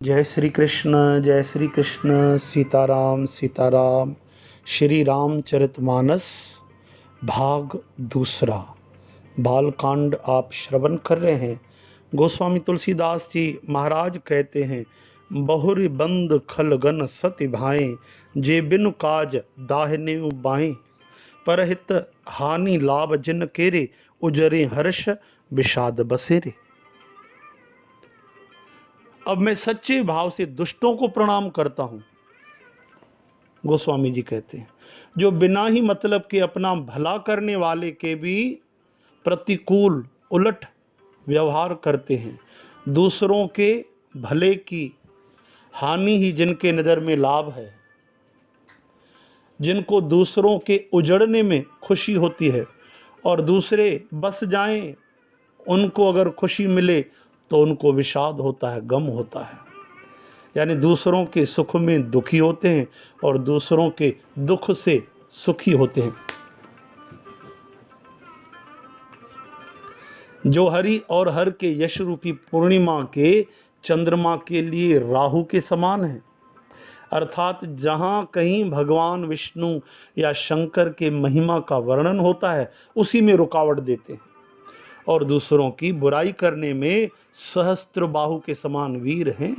जय श्री कृष्ण। सीताराम सीताराम। श्री रामचरितमानस भाग दूसरा, बालकांड आप श्रवण कर रहे हैं। गोस्वामी तुलसीदास जी महाराज कहते हैं, बहुरी बंद खलगन सति भाएं, जे बिनु काज दाहिने बाएं, परहित हानि लाभ जिन केरे, उजरे हर्ष विषाद बसेरे। अब मैं सच्चे भाव से दुष्टों को प्रणाम करता हूं। गोस्वामी जी कहते हैं, जो बिना ही मतलब के अपना भला करने वाले के भी प्रतिकूल उलट व्यवहार करते हैं, दूसरों के भले की हानि ही जिनके नज़र में लाभ है, जिनको दूसरों के उजड़ने में खुशी होती है और दूसरे बस जाएं, उनको अगर खुशी मिले तो उनको विषाद होता है, गम होता है। यानी दूसरों के सुख में दुखी होते हैं और दूसरों के दुख से सुखी होते हैं। जो हरि और हर के यश रूपी पूर्णिमा के चंद्रमा के लिए राहु के समान है, अर्थात जहाँ कहीं भगवान विष्णु या शंकर के महिमा का वर्णन होता है उसी में रुकावट देते हैं, और दूसरों की बुराई करने में सहस्त्र बाहु के समान वीर हैं,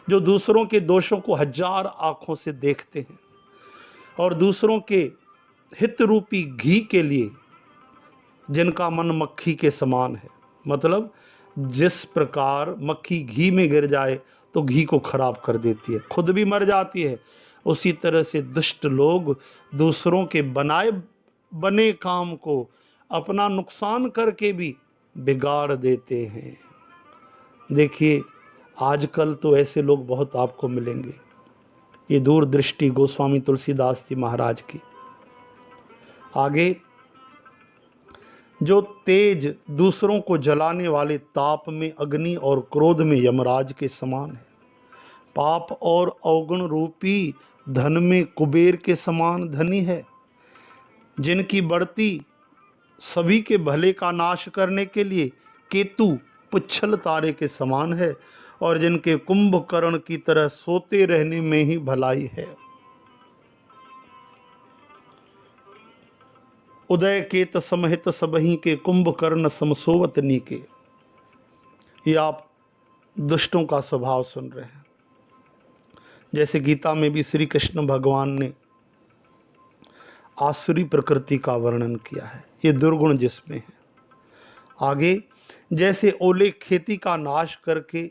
जो दूसरों के दोषों को हजार आंखों से देखते हैं और दूसरों के हित रूपी घी के लिए जिनका मन मक्खी के समान है। मतलब जिस प्रकार मक्खी घी में गिर जाए तो घी को खराब कर देती है, खुद भी मर जाती है, उसी तरह से दुष्ट लोग दूसरों के बनाए बने काम को अपना नुकसान करके भी बिगाड़ देते हैं। देखिए, आजकल तो ऐसे लोग बहुत आपको मिलेंगे। ये दूरदृष्टि गोस्वामी तुलसीदास जी महाराज की। आगे, जो तेज दूसरों को जलाने वाले ताप में अग्नि और क्रोध में यमराज के समान है, पाप और अवगुण रूपी धन में कुबेर के समान धनी है, जिनकी बढ़ती सभी के भले का नाश करने के लिए केतु पुच्छल तारे के समान है, और जिनके कुंभकर्ण की तरह सोते रहने में ही भलाई है। उदय केत समहित सबही के, कुंभकर्ण समसोवत नीके। ये आप दुष्टों का स्वभाव सुन रहे हैं। जैसे गीता में भी श्री कृष्ण भगवान ने आसुरी प्रकृति का वर्णन किया है, ये दुर्गुण जिसमें है। आगे, जैसे ओले खेती का नाश करके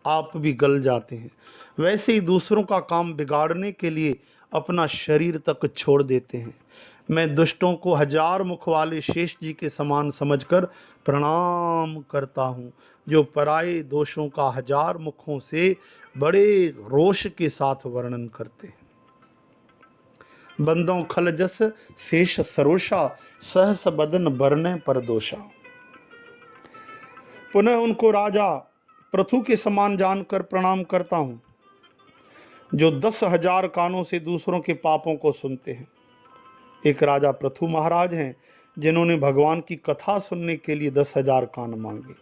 आप भी गल जाते हैं, वैसे ही दूसरों का काम बिगाड़ने के लिए अपना शरीर तक छोड़ देते हैं। मैं दुष्टों को हजार मुख वाले शेष जी के समान समझकर प्रणाम करता हूँ, जो पराये दोषों का हजार मुखों से बड़े रोष के साथ वर्णन करते हैं। बंदों खल जस शेष सरोषा, सहस बदन बरने पर दोषा। पुनः उनको राजा पृथु के समान जानकर प्रणाम करता हूँ, जो 10,000 कानों से दूसरों के पापों को सुनते हैं। एक राजा पृथु महाराज हैं, जिन्होंने भगवान की कथा सुनने के लिए 10,000 कान मांगे।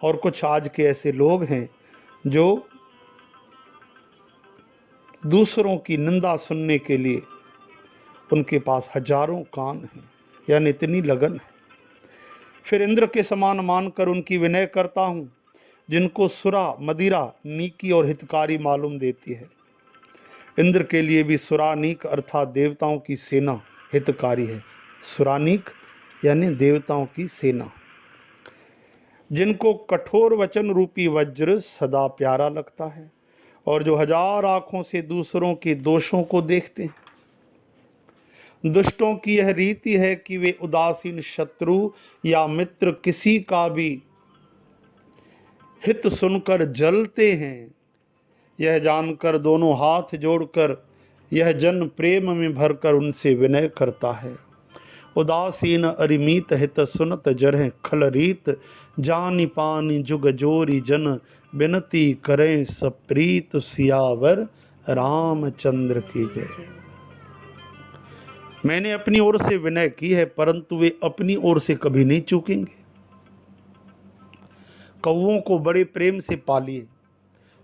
और कुछ आज के ऐसे लोग हैं जो दूसरों की निंदा सुनने के लिए उनके पास हजारों कान हैं, यानी इतनी लगन है। फिर इंद्र के समान मानकर उनकी विनय करता हूँ, जिनको सुरा मदिरा नीकी और हितकारी मालूम देती है। इंद्र के लिए भी सुरानीक अर्थात देवताओं की सेना हितकारी है। सुरानीक यानी देवताओं की सेना, जिनको कठोर वचन रूपी वज्र सदा प्यारा लगता है, और जो हजार आंखों से दूसरों के दोषों को देखते हैं। दुष्टों की यह रीति है कि वे उदासीन शत्रु या मित्र किसी का भी हित सुनकर जलते हैं। यह जानकर दोनों हाथ जोड़कर यह जन प्रेम में भरकर उनसे विनय करता है। उदासीन अरिमीत हित सुनत जरह खल रीत, जानी पानी जुग जोरी जन विनती करें सप्रीत, सियावर रामचंद्र की जय। मैंने अपनी ओर से विनय की है, परंतु वे अपनी ओर से कभी नहीं चूकेंगे। कौओं को बड़े प्रेम से पालिए,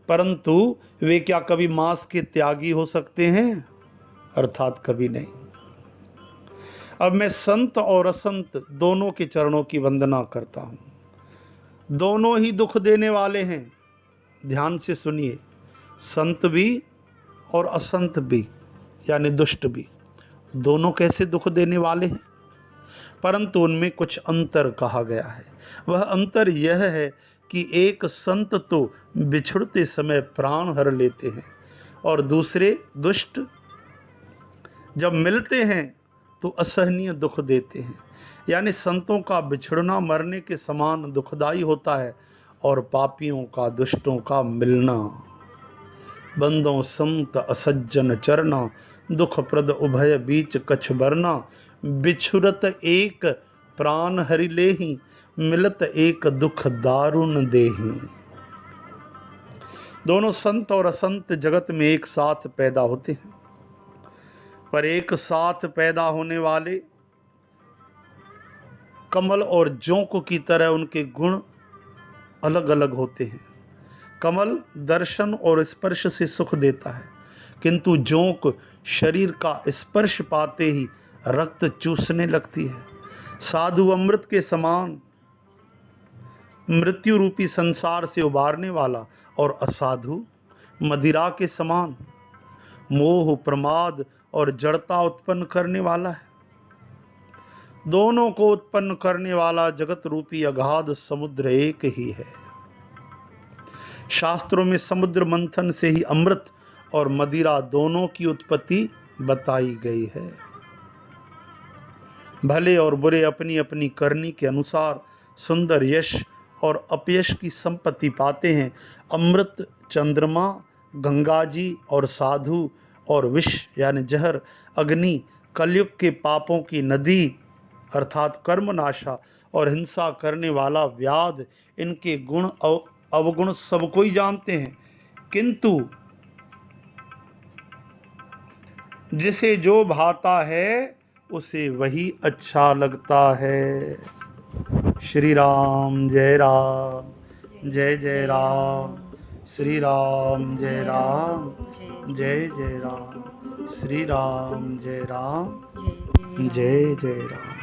परंतु वे क्या कभी मांस के त्यागी हो सकते हैं? अर्थात कभी नहीं। अब मैं संत और असंत दोनों के चरणों की वंदना करता हूँ। दोनों ही दुख देने वाले हैं। ध्यान से सुनिए, संत भी और असंत भी, यानी दुष्ट भी, दोनों कैसे दुख देने वाले हैं, परंतु उनमें कुछ अंतर कहा गया है। वह अंतर यह है कि एक संत तो बिछड़ते समय प्राण हर लेते हैं और दूसरे दुष्ट जब मिलते हैं तो असहनीय दुख देते हैं। यानी संतों का बिछड़ना मरने के समान दुखदाई होता है और पापियों का, दुष्टों का मिलना। बंदों संत असज्जन चरना, दुख प्रद उभय बीच कछ बरना। बिछुरत एक प्राण हरि लेहि, मिलत एक दुख दारुण देहि। दोनों संत और असंत जगत में एक साथ पैदा होते हैं, पर एक साथ पैदा होने वाले कमल और जोंक की तरह उनके गुण अलग अलग होते हैं। कमल दर्शन और स्पर्श से सुख देता है, किंतु जोंक शरीर का स्पर्श पाते ही रक्त चूसने लगती है। साधु अमृत के समान मृत्यु रूपी संसार से उबारने वाला और असाधु मदिरा के समान मोह, प्रमाद और जड़ता उत्पन्न करने वाला है। दोनों को उत्पन्न करने वाला जगत रूपी अगाध समुद्र एक ही है। शास्त्रों में समुद्र मंथन से ही अमृत और मदिरा दोनों की उत्पत्ति बताई गई है। भले और बुरे अपनी अपनी करनी के अनुसार सुंदर यश और अपयश की संपत्ति पाते हैं। अमृत चंद्रमा, गंगा जी और साधु और विष यानी जहर, अग्नि कलयुग के पापों की नदी अर्थात कर्मनाशा और हिंसा करने वाला व्याध, इनके गुण अवगुण सब कोई जानते हैं, किंतु जिसे जो भाता है उसे वही अच्छा लगता है। श्री राम जय राम, जय जय राम। श्री राम जय राम, जय जय राम। श्री राम जय राम, जय जय राम।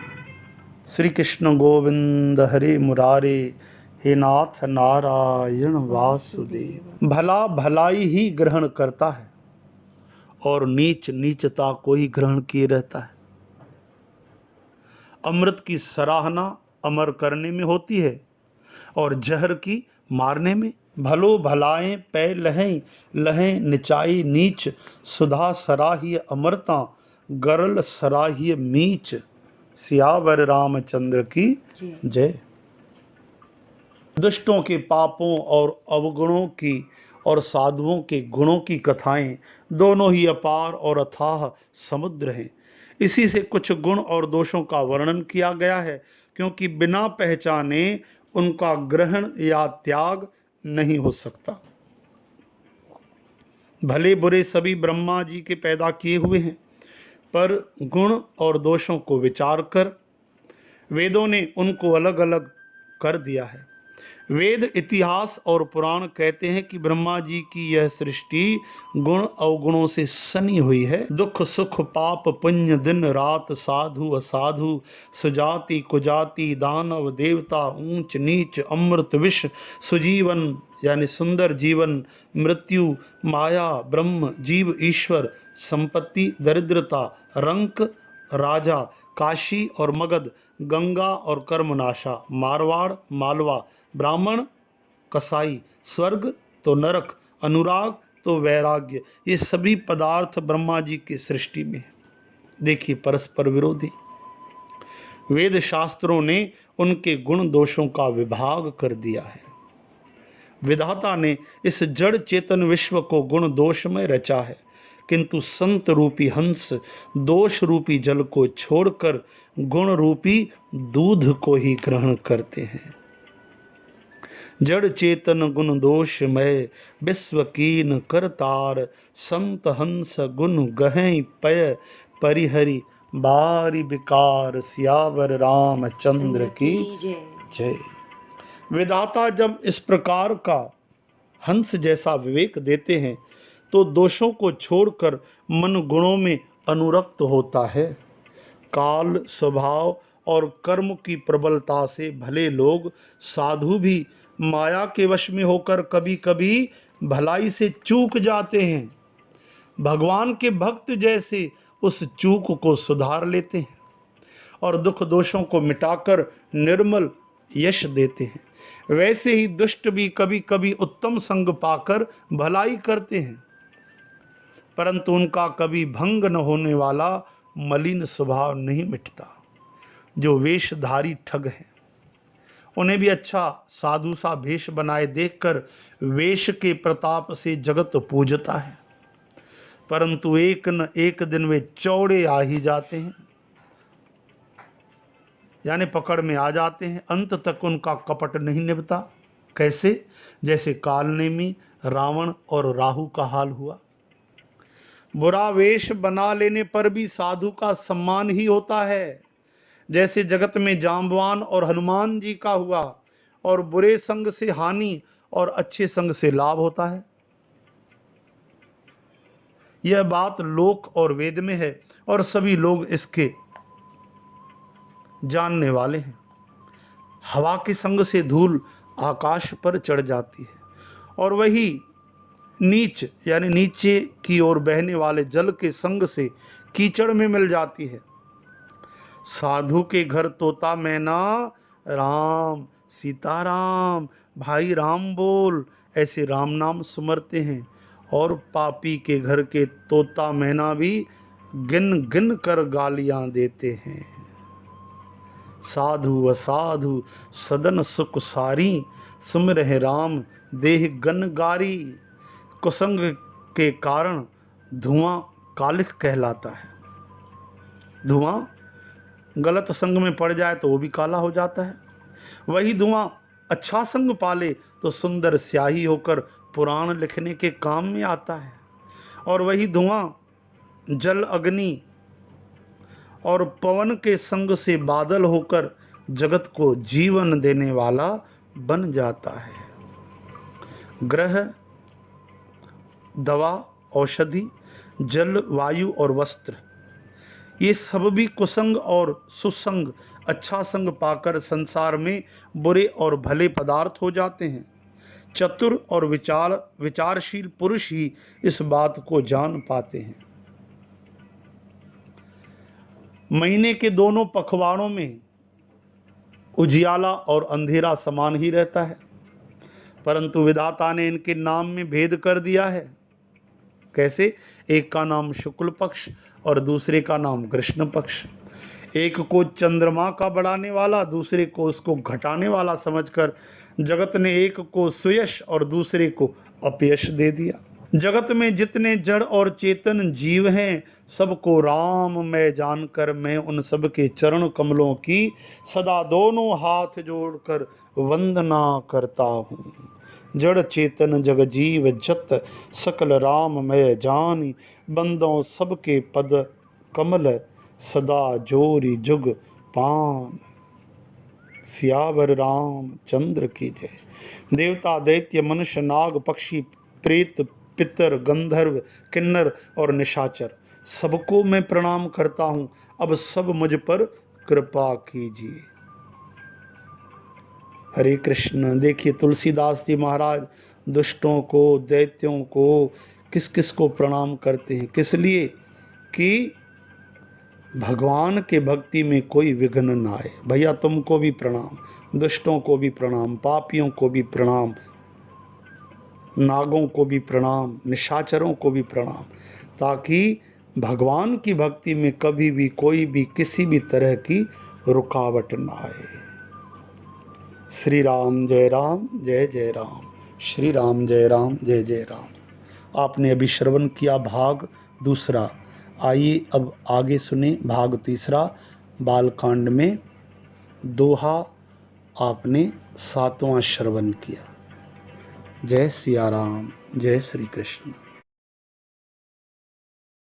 श्री कृष्ण गोविंद हरे मुरारे, हे नाथ नारायण वासुदेव। भला भलाई ही ग्रहण करता है और नीच नीचता को ही ग्रहण किए रहता है। अमृत की सराहना अमर करने में होती है और जहर की मारने में। भलो भलाएं पै लहें, लहें निचाई नीच। सुधा सराहिय अमरता, गरल सराहिय मीच। सियावर रामचंद्र की जय। दुष्टों के पापों और अवगुणों की और साधुओं के गुणों की कथाएं दोनों ही अपार और अथाह समुद्र हैं। इसी से कुछ गुण और दोषों का वर्णन किया गया है, क्योंकि बिना पहचाने उनका ग्रहण या त्याग नहीं हो सकता। भले बुरे सभी ब्रह्मा जी के पैदा किए हुए हैं, पर गुण और दोषों को विचार कर वेदों ने उनको अलग अलग कर दिया है। वेद, इतिहास और पुराण कहते हैं कि ब्रह्मा जी की यह सृष्टि गुण अवगुणों से सनी हुई है। दुख सुख पाप पुण्य दिन रात, साधु असाधु, सुजाति कुजाति, दानव देवता, ऊंच नीच, अमृत विष, सुजीवन यानी सुंदर जीवन, मृत्यु, माया, ब्रह्म, जीव, ईश्वर, संपत्ति, दरिद्रता, रंक, राजा, काशी और मगध, गंगा और कर्मनाशा, मारवाड़, मालवा, ब्राह्मण, कसाई, स्वर्ग तो नरक, अनुराग तो वैराग्य, ये सभी पदार्थ ब्रह्मा जी की सृष्टि में है। देखिए, परस्पर विरोधी। वेद शास्त्रों ने उनके गुण दोषों का विभाग कर दिया है। विधाता ने इस जड़ चेतन विश्व को गुण दोष में रचा है, किंतु संत रूपी हंस दोष रूपी जल को छोड़कर गुण रूपी दूध को ही ग्रहण करते हैं। जड़ चेतन गुण दोषमय, विश्व कीन करतार, संत हंस गुण गहें पय, परिहरि बारी विकार। सियावर रामचंद्र की जय। विधाता जब इस प्रकार का हंस जैसा विवेक देते हैं तो दोषों को छोड़कर मन गुणों में अनुरक्त होता है। काल, स्वभाव और कर्म की प्रबलता से भले लोग साधु भी माया के वश में होकर कभी कभी भलाई से चूक जाते हैं। भगवान के भक्त जैसे उस चूक को सुधार लेते हैं और दुख दोषों को मिटाकर निर्मल यश देते हैं। वैसे ही दुष्ट भी कभी कभी उत्तम संग पाकर भलाई करते हैं, परंतु उनका कभी भंग न होने वाला मलिन स्वभाव नहीं मिटता। जो वेशधारी ठग हैं, उन्हें भी अच्छा साधु सा वेश बनाए देखकर वेश के प्रताप से जगत पूजता है, परंतु एक न एक दिन वे चौड़े आ ही जाते हैं, यानी पकड़ में आ जाते हैं। अंत तक उनका कपट नहीं निभता। कैसे? जैसे कालनेमी, रावण और राहु का हाल हुआ। बुरा वेश बना लेने पर भी साधु का सम्मान ही होता है, जैसे जगत में जाम्बवान और हनुमान जी का हुआ। और बुरे संग से हानि और अच्छे संग से लाभ होता है। यह बात लोक और वेद में है और सभी लोग इसके जानने वाले हैं। हवा के संग से धूल आकाश पर चढ़ जाती है और वही नीच यानी नीचे की ओर बहने वाले जल के संग से कीचड़ में मिल जाती है। साधु के घर तोता मैना, राम सीताराम, भाई राम बोल, ऐसे राम नाम सुमरते हैं। और पापी के घर के तोता मैना भी गिन गिन कर गालियां देते हैं। साधु असाधु सदन सुख सारी, सुमिरहि राम देह गन गारी। कुसंग के कारण धुआं कालिख कहलाता है। धुआं गलत संग में पड़ जाए तो वो भी काला हो जाता है। वही धुआं अच्छा संग पाले तो सुंदर स्याही होकर पुराण लिखने के काम में आता है। और वही धुआं जल, अग्नि और पवन के संग से बादल होकर जगत को जीवन देने वाला बन जाता है। ग्रह, दवा, औषधि, जल, वायु और वस्त्र, ये सब भी कुसंग और सुसंग, अच्छा संग पाकर संसार में बुरे और भले पदार्थ हो जाते हैं। चतुर और विचारशील पुरुष ही इस बात को जान पाते हैं। महीने के दोनों पखवाड़ों में उजियाला और अंधेरा समान ही रहता है, परंतु विधाता ने इनके नाम में भेद कर दिया है। कैसे? एक का नाम शुक्ल पक्ष और दूसरे का नाम कृष्ण पक्ष। एक को चंद्रमा का बढ़ाने वाला, दूसरे को उसको घटाने वाला समझकर जगत ने एक को सुयश और दूसरे को अपयश दे दिया। जगत में जितने जड़ और चेतन जीव हैं, सबको राम मैं जानकर मैं उन सब के चरण कमलों की सदा दोनों हाथ जोड़कर वंदना करता हूँ। जड़ चेतन जग जीव जत, सकल राम मैं जानी। बंदों सबके पद कमल, सदा जोरी जुग पान। सियावर राम चंद्र की जय। देवता, दैत्य, मनुष्य, नाग, पक्षी, प्रेत, पितर, गंधर्व, किन्नर और निशाचर, सबको मैं प्रणाम करता हूँ। अब सब मुझ पर कृपा कीजिए। हरे कृष्ण। देखिए तुलसीदास जी महाराज दुष्टों को, दैत्यों को, किस किस को प्रणाम करते हैं। किस लिए? कि भगवान के भक्ति में कोई विघ्न ना आए। भैया तुमको भी प्रणाम, दुष्टों को भी प्रणाम, पापियों को भी प्रणाम, नागों को भी प्रणाम, निशाचरों को भी प्रणाम, ताकि भगवान की भक्ति में कभी भी कोई भी किसी भी तरह की रुकावट ना आए। श्री राम जय राम, जय जय राम। श्री राम जय राम, जय जय राम। आपने अभी श्रवण किया भाग दूसरा। आइए अब आगे सुने भाग तीसरा। बालकांड में दोहा आपने 7वां श्रवण किया। जय सिया राम, जय श्री कृष्ण।